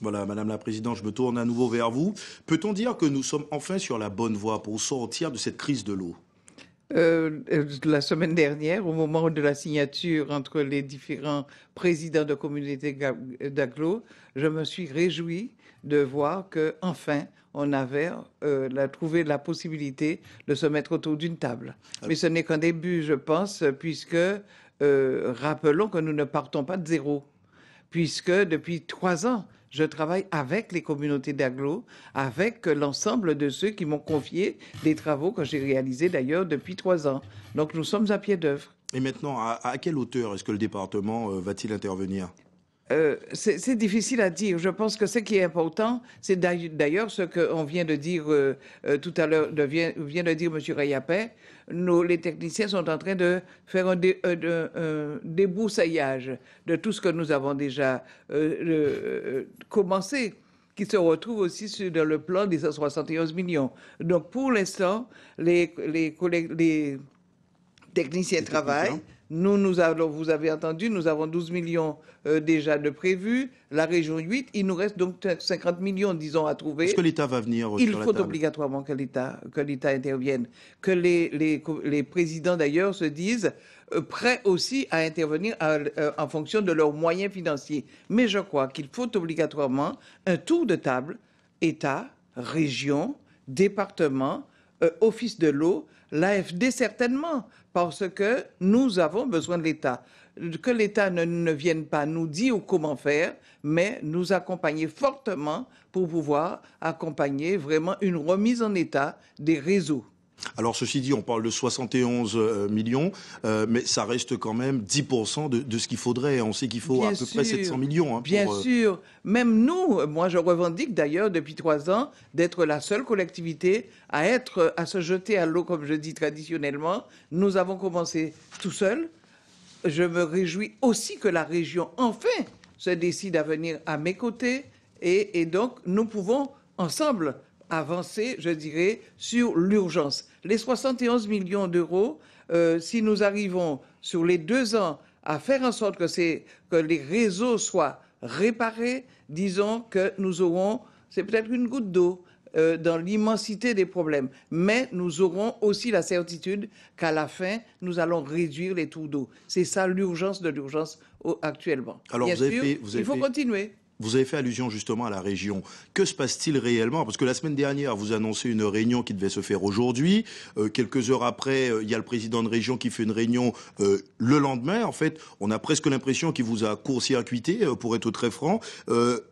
Voilà, Madame la Présidente, je me tourne à nouveau vers vous. Peut-on dire que nous sommes enfin sur la bonne voie pour sortir de cette crise de l'eau? La semaine dernière, au moment de la signature entre les différents présidents de communautés d'agglo, je me suis réjouie de voir que enfin on avait trouvé la possibilité de se mettre autour d'une table. Mais ce n'est qu'un début, je pense, puisque rappelons que nous ne partons pas de zéro, puisque depuis 3 ans, je travaille avec les communautés d'agglo, avec l'ensemble de ceux qui m'ont confié des travaux que j'ai réalisés d'ailleurs depuis 3 ans. Donc nous sommes à pied d'œuvre. Et maintenant, à quelle hauteur est-ce que le département va-t-il intervenir? C'est difficile à dire. Je pense que ce qui est important, c'est d'ailleurs ce qu'on vient de dire tout à l'heure, vient de dire M. Rayapet. Les techniciens sont en train de faire un débroussaillage de tout ce que nous avons déjà commencé, qui se retrouve aussi dans le plan des 171 millions. Donc pour l'instant, les techniciens travaillent. Nous allons, vous avez entendu, nous avons 12 millions déjà de prévus, la région 8, il nous reste donc 50 millions, disons, à trouver. Est-ce que l'État va venir Il sur la faut table? obligatoirement que l'État intervienne, que les présidents d'ailleurs se disent prêts aussi à intervenir en fonction de leurs moyens financiers. Mais je crois qu'il faut obligatoirement un tour de table, État, région, département, office de l'eau, l'AFD certainement, parce que nous avons besoin de l'État. Que l'État ne vienne pas nous dire comment faire, mais nous accompagner fortement pour pouvoir accompagner vraiment une remise en état des réseaux. Alors, ceci dit, on parle de 71 millions, mais ça reste quand même 10% de ce qu'il faudrait. On sait qu'il faut Bien à peu près sûr, 700 millions. bien sûr. Même nous, moi je revendique d'ailleurs depuis 3 ans d'être la seule collectivité à se jeter à l'eau, comme je dis traditionnellement. Nous avons commencé tout seuls. Je me réjouis aussi que la région, enfin, se décide à venir à mes côtés. Et donc, nous pouvons ensemble avancer, je dirais, sur l'urgence. Les 71 millions d'euros, si nous arrivons sur les 2 ans à faire en sorte que les réseaux soient réparés, disons que nous aurons, c'est peut-être une goutte d'eau dans l'immensité des problèmes, mais nous aurons aussi la certitude qu'à la fin, nous allons réduire les tours d'eau. C'est ça l'urgence de l'urgence actuellement. Alors, Bien sûr, il faut continuer. Vous avez fait allusion justement à la région. Que se passe-t-il réellement? Parce que la semaine dernière, vous annoncez une réunion qui devait se faire aujourd'hui. Quelques heures après, il y a le président de région qui fait une réunion le lendemain. En fait, on a presque l'impression qu'il vous a court-circuité, pour être très franc.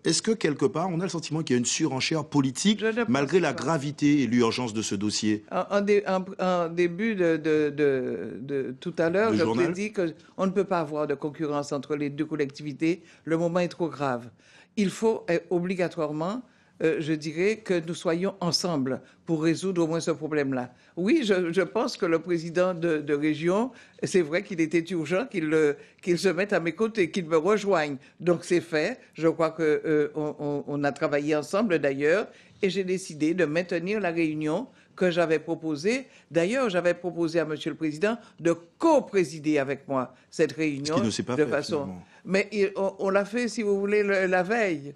Est-ce que quelque part, on a le sentiment qu'il y a une surenchère politique malgré la gravité et l'urgence de ce dossier? En début de tout à l'heure, je vous ai dit qu'on ne peut pas avoir de concurrence entre les deux collectivités. Le moment est trop grave. Il faut obligatoirement, je dirais, que nous soyons ensemble pour résoudre au moins ce problème-là. Oui, je pense que le président de région, c'est vrai qu'il était urgent qu'il se mette à mes côtés, qu'il me rejoigne. Donc c'est fait. Je crois qu'on a travaillé ensemble d'ailleurs et j'ai décidé de maintenir la réunion que j'avais proposée. D'ailleurs, j'avais proposé à Monsieur le Président de co-présider avec moi cette réunion. Ce qui ne s'est pas fait, finalement. Mais on l'a fait, si vous voulez, la veille.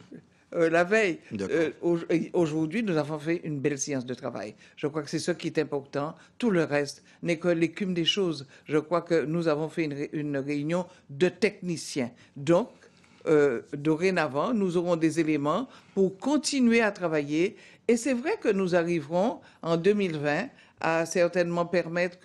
Aujourd'hui, nous avons fait une belle séance de travail. Je crois que c'est ce qui est important. Tout le reste n'est que l'écume des choses. Je crois que nous avons fait une réunion de techniciens. Donc, dorénavant, nous aurons des éléments pour continuer à travailler. Et c'est vrai que nous arriverons en 2020 à certainement permettre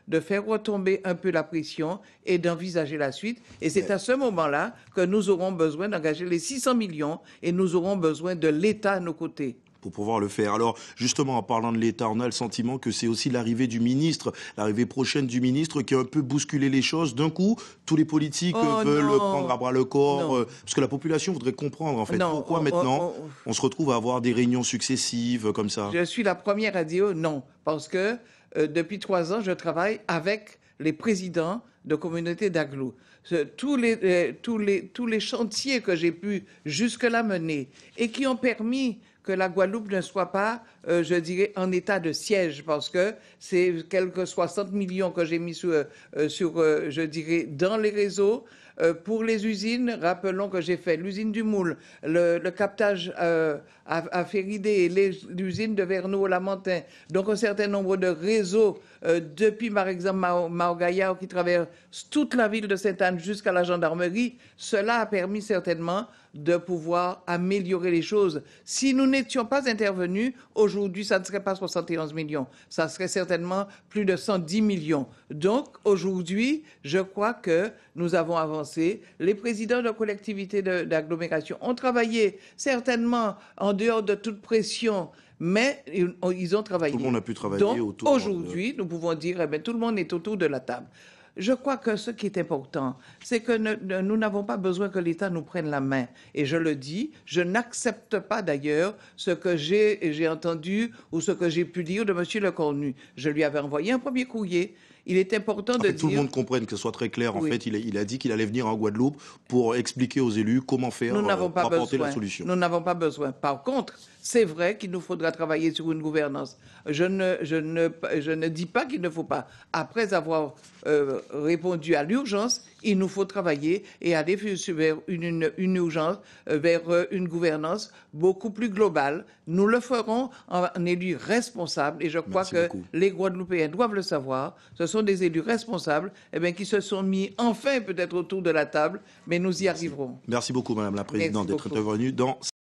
de faire retomber un peu la pression et d'envisager la suite. Et c'est à ce moment-là que nous aurons besoin d'engager les 600 millions et nous aurons besoin de l'État à nos côtés. Pour pouvoir le faire. Alors, justement, en parlant de l'État, on a le sentiment que c'est aussi l'arrivée du ministre, l'arrivée prochaine du ministre qui a un peu bousculé les choses. D'un coup, tous les politiques veulent prendre à bras le corps, parce que la population voudrait comprendre, en fait, pourquoi maintenant on se retrouve à avoir des réunions successives comme ça. Je suis la première à dire non, parce que depuis 3 ans, je travaille avec les présidents de communautés d'agglo. Tous les chantiers que j'ai pu jusque-là mener et qui ont permis que la Guadeloupe ne soit pas, je dirais, en état de siège, parce que c'est quelques 60 millions que j'ai mis je dirais, dans les réseaux. Pour les usines, rappelons que j'ai fait l'usine du Moule, le captage à Féridé et l'usine de Vernou-au-Lamentin. Donc un certain nombre de réseaux, depuis par exemple Maogaya qui traverse toute la ville de Sainte-Anne jusqu'à la gendarmerie. Cela a permis certainement de pouvoir améliorer les choses. Si nous n'étions pas intervenus, aujourd'hui, ça ne serait pas 71 millions, ça serait certainement plus de 110 millions. Donc, aujourd'hui, je crois que nous avons avancé. Les présidents de collectivités d'agglomération ont travaillé certainement en dehors de toute pression, mais ils ont travaillé. Tout le monde a pu travailler donc, autour. Aujourd'hui, nous pouvons dire, eh bien, tout le monde est autour de la table. Je crois que ce qui est important, c'est que nous n'avons pas besoin que l'État nous prenne la main. Et je le dis, je n'accepte pas d'ailleurs ce que j'ai entendu ou ce que j'ai pu dire de M. Lecornu. Je lui avais envoyé un premier courrier. Il est important de dire... Tout le monde comprenne, que ce soit très clair. Oui. En fait, il a dit qu'il allait venir en Guadeloupe pour expliquer aux élus comment faire pour apporter la solution. Nous n'avons pas besoin. Par contre, c'est vrai qu'il nous faudra travailler sur une gouvernance. Je ne dis pas qu'il ne faut pas. Après avoir répondu à l'urgence, il nous faut travailler et aller vers une urgence, vers une gouvernance beaucoup plus globale. Nous le ferons en élus responsables et je crois que les Guadeloupéens doivent le savoir. Ce sont des élus responsables qui se sont mis enfin peut-être autour de la table, mais nous y arriverons. Merci beaucoup, Madame la Présidente, d'être intervenue dans